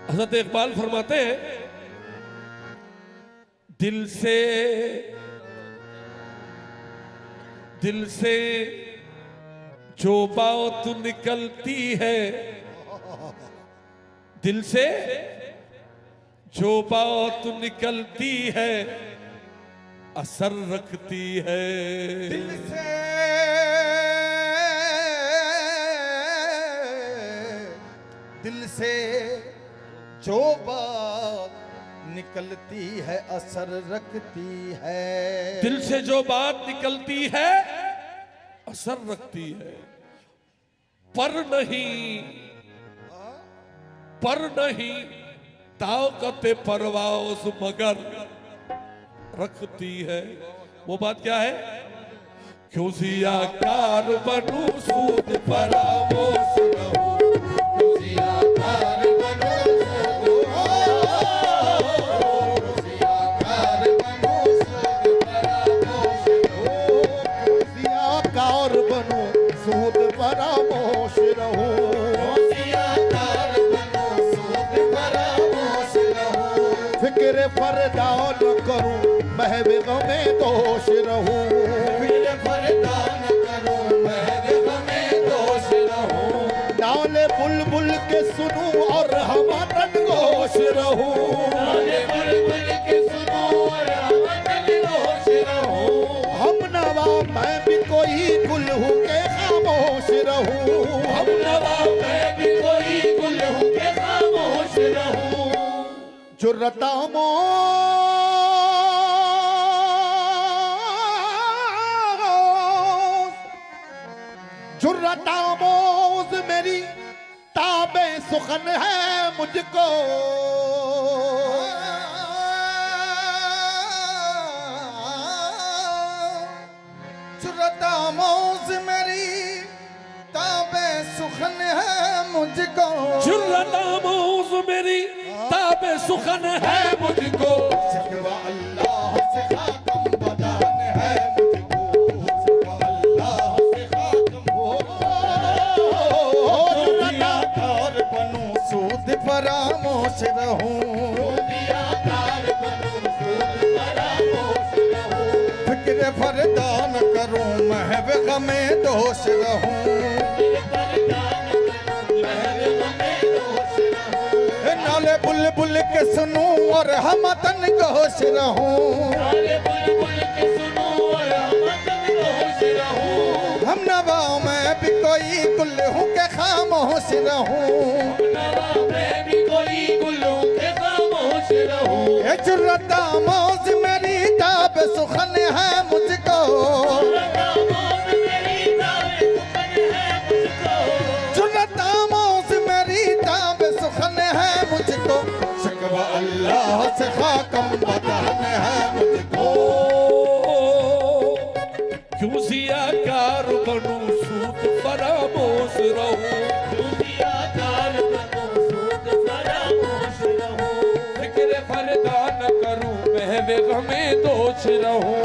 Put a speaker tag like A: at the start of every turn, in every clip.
A: हज़रत इकबाल फरमाते हैं, दिल से जो बात निकलती है, दिल से जो बात निकलती है असर रखती है।
B: दिल से जो बात निकलती है असर रखती है।
A: दिल से जो बात निकलती है असर रखती है, पर नहीं ताकत परवाज़ मगर रखती है। वो बात क्या है? क्यों ज़ियाकार बनूं सूद फरामोश रहूं, क्यों ज़ियाकार बनूं
B: सूद फरामोश रहूं, फिक्र फरदा न करूं महवे गमे दोष रहूं, फिक्र फरदा न करूं महवे गमे दोष रहूं। नाले बुलबुल के सुनूं और हमतन गोश रहूं, नाले बुलबुल के सुनूं और हमतन गोश रहूं। हम नवा मैं भी कोई गुल हूं के खामोश रहूं, हम नवा मैं भी कोई गुल हूं के खामोश रहूं। जुर्रत आमोज़ मेरी ताबे सुखन है मुझको, जुर्रत आमोज़ मेरी ताबे सुखन है मुझको,
A: जुर्रत आमोज़ मेरी ताबे सुखन है मुझको।
B: शिकवा अल्लाह से खाकम बदान है मुझको, शिकवा अल्लाह से खाकम दुनियादार बनूं सूद फरामोश रहूं, दुनियादार बनूं सूद फरामोश रहूं। फिक्र फरदा न करूं महव गमे दोष रहूं, नाले बुलबुल के सुनूं और हमतन गोश रहूं, नाले बुलबुल के सुनूं और हमतन गोश रहूं। हम नवा मैं भी कोई गुल हूं के खामोश रहूं, नवा मैं भी कोई गुल हूं के खामोश रहूं। ये जुर्रत आमोज़ मेरी ताब सुखन है मुझको, जुर्रत आमोज़ मेरी ताब सुखन है मुझको, शिकवा अल्लाह से खाकम बदान है मुझको।
A: क्यों ज़ियाकार बनूं सूद फरामोश रहूं, क्यों ज़ियाकार बनूं सूद फरामोश रहूं। फिक्र फरदा न करूं महवे गमे दोष रहूं,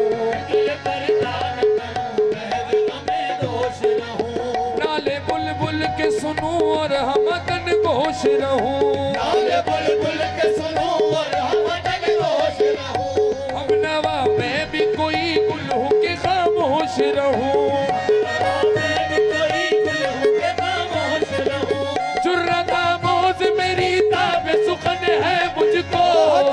A: फिक्र फरदा न करूं महवे गमे दोष रहूं। नाले बुलबुल के सुनूं और हमतन गोश रहूं, नाले बुलबुल के सुनूं और हमतन गोश रहूं। हम नवा मैं भी कोई गुल हूं के खामोश रहूं, मैं भी कोई गुल हूं के खामोश रहूं। जुर्रत आमोज़ मेरी ताब सुखन है मुझको,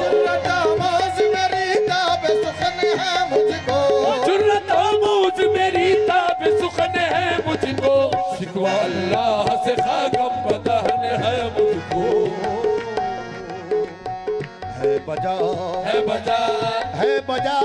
B: जुर्रत आमोज़ मेरी ताब सुखन है मुझको,
A: जुर्रत आमोज़ मेरी ताब सुखन है मुझको। शिकवा अल्लाह से खाकम बदान है मुझको।
B: है बजा
A: है बजा
B: है बजा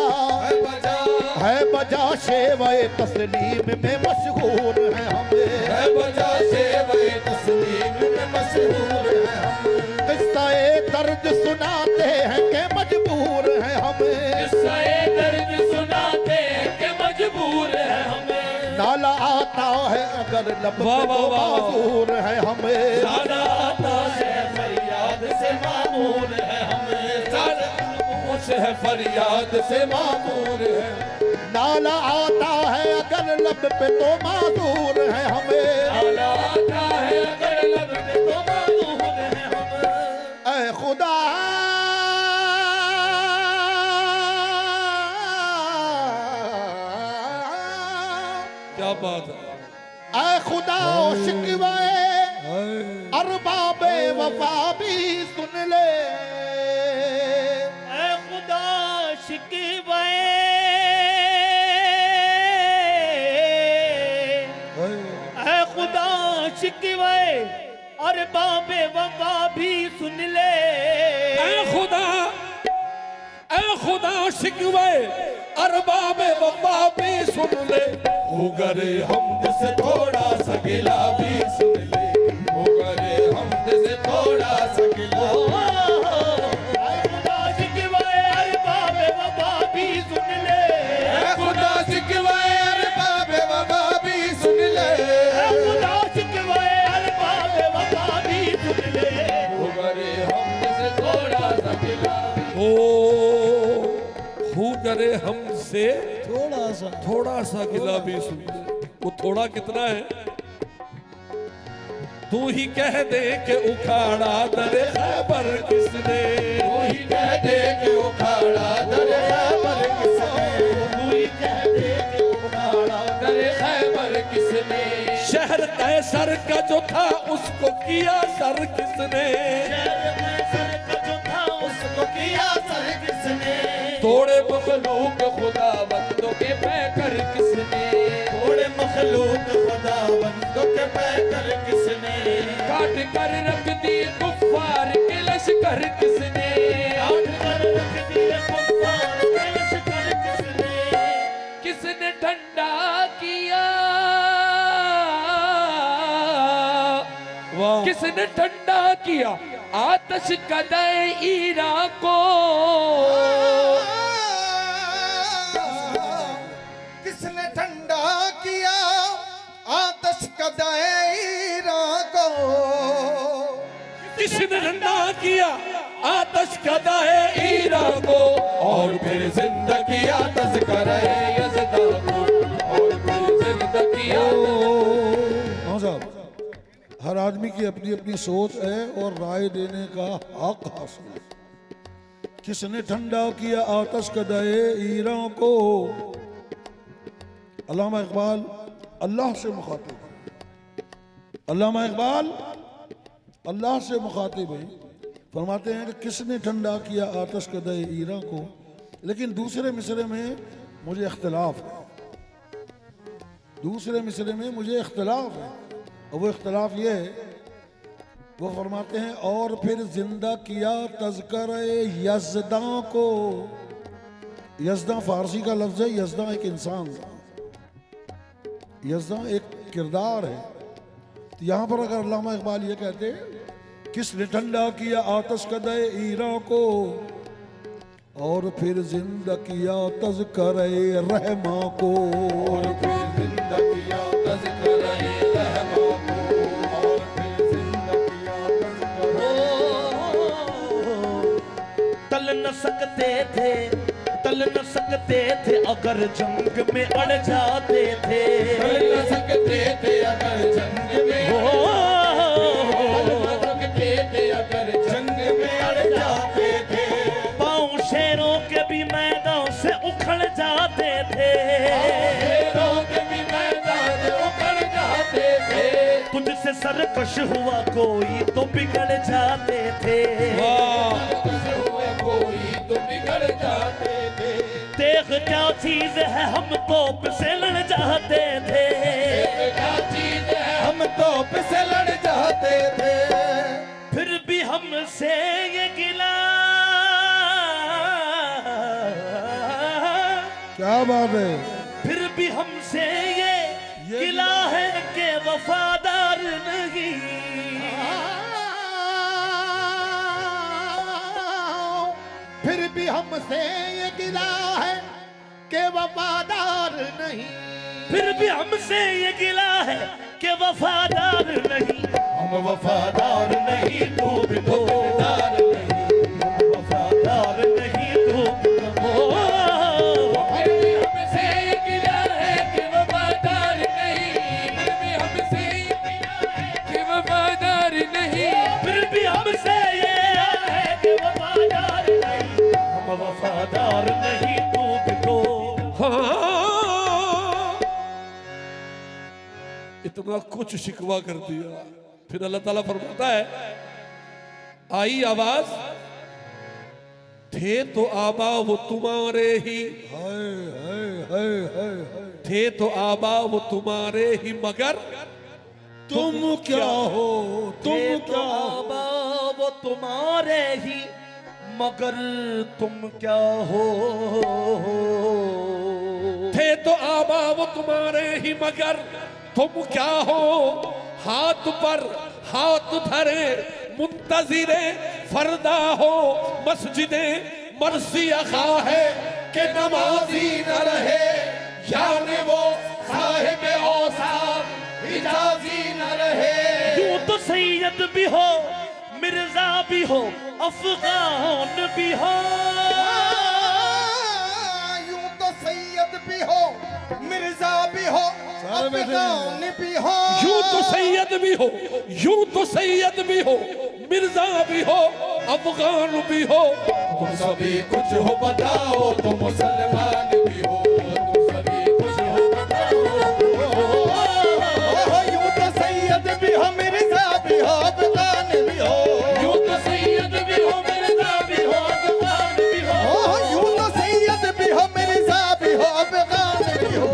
A: है बजा
B: है बजा शेवाए तस्लीम में मशहूर है हमें,
A: है बजा शेवाए तस्लीम में मशहूर है हम।
B: किस्सा-ए दर्द सुनाते हैं के मजबूर है हमें,
A: किस्सा-ए दर्द सुनाते हैं के मजबूर है हमें।
B: नाला आता है अगर लब पे तो माजूर है हमें,
A: नाला आता है फरियाद से मामूर है हमें। है फरियाद से मामूर है।
B: नाला आता है अगर लब पे तो माजूर है हमें।
A: नाला आता है अगर लब पे तो माजूर है हमें।
B: ऐ खुदा
A: क्या बात है।
B: ऐ खुदा शिकवाए अरबाबे वफा भी सुन ले।
C: ऐ खुदा शिकवाए ऐ खुदा शिकवाए अरबाबे वफा भी सुन ले।
A: ऐ खुदा शिकवे अरबाबे वफा भी सुन ले। उगरे हमद से थोड़ा सा गिला भी सुन ले। उगरे हमद से थोड़ा सा गिला।
C: ऐ खुदा शिकवाए अरबाबे वफा भी सुन ले।
A: ऐ खुदा शिकवे अरबाबे वफा भी सुन ले।
C: ऐ खुदा शिकवाए अरबाबे वफा भी सुन ले।
A: उगरे हमद से थोड़ा सा गिला। ओ करे हमसे थोड़ा सा गिला भी सुन ले। वो थोड़ा कितना है? तू ही कह दे कि उखाड़ा दरे खैबर किसने। तू ही कह दे कि उखाड़ा दरे खैबर किसने। तू ही कह दे कि उखाड़ा दरे खैबर किसने। शहर कैसर का जो था उसको किया सर किसने।
C: शहर कैसर का जो था उसको किया सर किसने।
A: थोड़े मखलूक खुदा बंदों के पैकर किसने।
C: थोड़े मखलूक खुदा बंदों के पैकर किसने।
A: काट कर रख दी कुफ्फार के लश्कर किसने।
C: काट कर रख दिए कुफ्फार के लश्कर किसने।
A: किसने ठंडा किया। वाह। किसने ठंडा किया आतश कदे ईरा को।
B: किसने ठंडा किया आतश कदे ईरा को।
A: किसने ठंडा किया आतश कदे ईरा को। और फिर जिंदा किया तज़किरा यज़दा को। और फिर जिंदा किया।
D: हाँ साहब, हर आदमी की अपनी अपनी सोच है और राय देने का हक हासिल है। किसने ठंडा किया आतश कदाए ईरा को। अल्लामा इकबाल अल्लाह से मुखातिब, अल्लामा इकबाल अल्लाह से मुखातिब है। फरमाते हैं कि किसने ठंडा किया आतश कदाए ईरा को। लेकिन दूसरे मिसरे में मुझे इख्तिलाफ है। दूसरे मिसरे में मुझे इख्तिलाफ है और वो इख्तिलाफ ये है, वो फरमाते हैं और फिर जिंदा किया तज़किरा यज़दा को। यज़दा फारसी का लफ्ज़ है। यज़दा एक इंसान था, यज़दा एक किरदार है। तो यहाँ पर अगर अल्लामा इकबाल ये कहते किसने ठंडा किया आतश कदे ईरा को। और फिर जिंदा किया तज़किरा रहमा को।
A: और फिर जिंदा किया तज़किरा रहमा को। और फिर जिंदा किया तज़किरा।
C: टल न सकते थे अगर जंग में अड़ जाते थे।
A: टल न सकते थे अगर जंग में। टल न सकते थे अगर जंग में अड़ जाते थे।
C: पाँव शेरों के भी मैदान से उखड़ जाते थे।
A: शेरों के भी मैदान से उखड़ जाते थे।
C: तुझसे सरकश हुआ कोई तो बिगड़ जाते थे।
A: कोई तो बिगड़ जाते थे।
C: देख क्या चीज है हम तोप से लड़ जाते थे।
A: क्या चीज है हम तोप से लड़ जाते थे।
C: फिर भी हमसे ये गिला।
D: क्या बात है।
C: फिर भी हमसे ये गिला है कि वफादार नहीं।
B: फिर भी हमसे ये गिला है कि वफादार नहीं।
C: फिर भी हमसे ये गिला है कि वफादार नहीं।
A: हम वफादार नहीं तू भी तो दिलदार नहीं।
C: वफादार नहीं तू भी हम वफादार नहीं तू भी तो।
A: हाँ, इतना कुछ शिकवा कर दिया। फिर अल्लाह ताला फरमाता है, आई आवाज, थे तो आबा वो तुम्हारे ही,
D: हाय हाय हाय हाय हाय।
A: थे तो आबा वो तुम्हारे ही, मगर
D: तुम क्या हो, तुम
C: थे तो
D: क्या हो।
C: आबा वो तुम्हारे ही, मगर तुम क्या हो।
A: थे तो आबा वो तुम्हारे ही, मगर तुम क्या हो। हाथ पर हाथ धरे मुंतजिरे फरदा हो, मस्जिदे मरसी अखा है कि नमाजी न रहे, यानी वो साहिब औसार इजाजी न रहे।
C: यूं तो सैयद भी हो, मिर्जा भी हो, अफगान भी हो।
B: यूं तो सैयद भी हो, मिर्जा भी हो,
D: सारे बैठे हैं।
B: अफगान भी हो।
A: यूं तो सैयद भी हो, यूं तो सैयद भी हो, मिर्जा भी हो, अफगान भी हो, तुम सभी कुछ हो बताओ, तुम मुसलमान भी हो, तुम सभी कुछ हो बताओ।
B: यूं तो सैयद भी हो, मिर्जा भी हो, अफगान भी हो।
A: यूं तो सैयद भी हो, मिर्जा भी हो, अफगान भी हो,
B: यूं तो सैयद भी हो, मिर्जा भी हो, अफगान भी हो।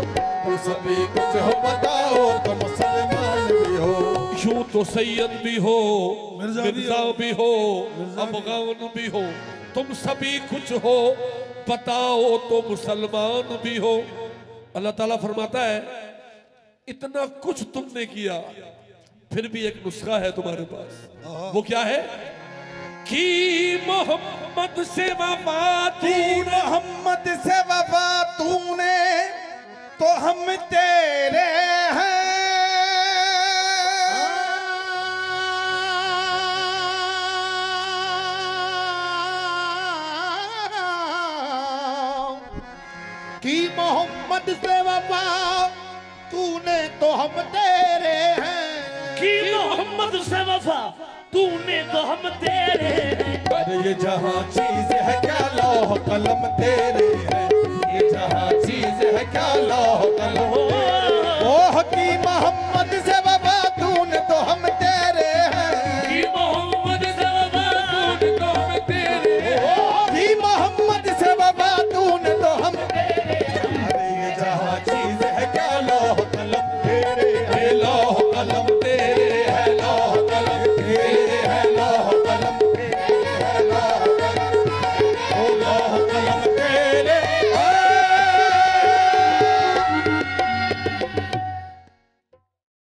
A: तुम सभी कुछ हो बताओ, तुम मुसलमान भी हो। यूं तो सैयद भी हो,
D: मिर्जा
A: मिर्जा भी हो, अफगान भी हो, तुम सभी कुछ हो बताओ, तो मुसलमान भी हो। अल्लाह ताला फरमाता है, इतना कुछ तुमने किया, फिर भी एक नुस्खा है तुम्हारे पास। वो क्या है? कि मोहम्मद से वफा तूने,
B: मोहम्मद से वफा तूने, तो हम तेरे हैं। कि मोहम्मद से वफा तूने, तो हम तेरे हैं।
C: कि मोहम्मद से वफा तूने, तो हम तेरे हैं।
A: पर ये जहां चीज है क्या लौह कलम तेरे है, ये जहां चीज है क्या लौह कलम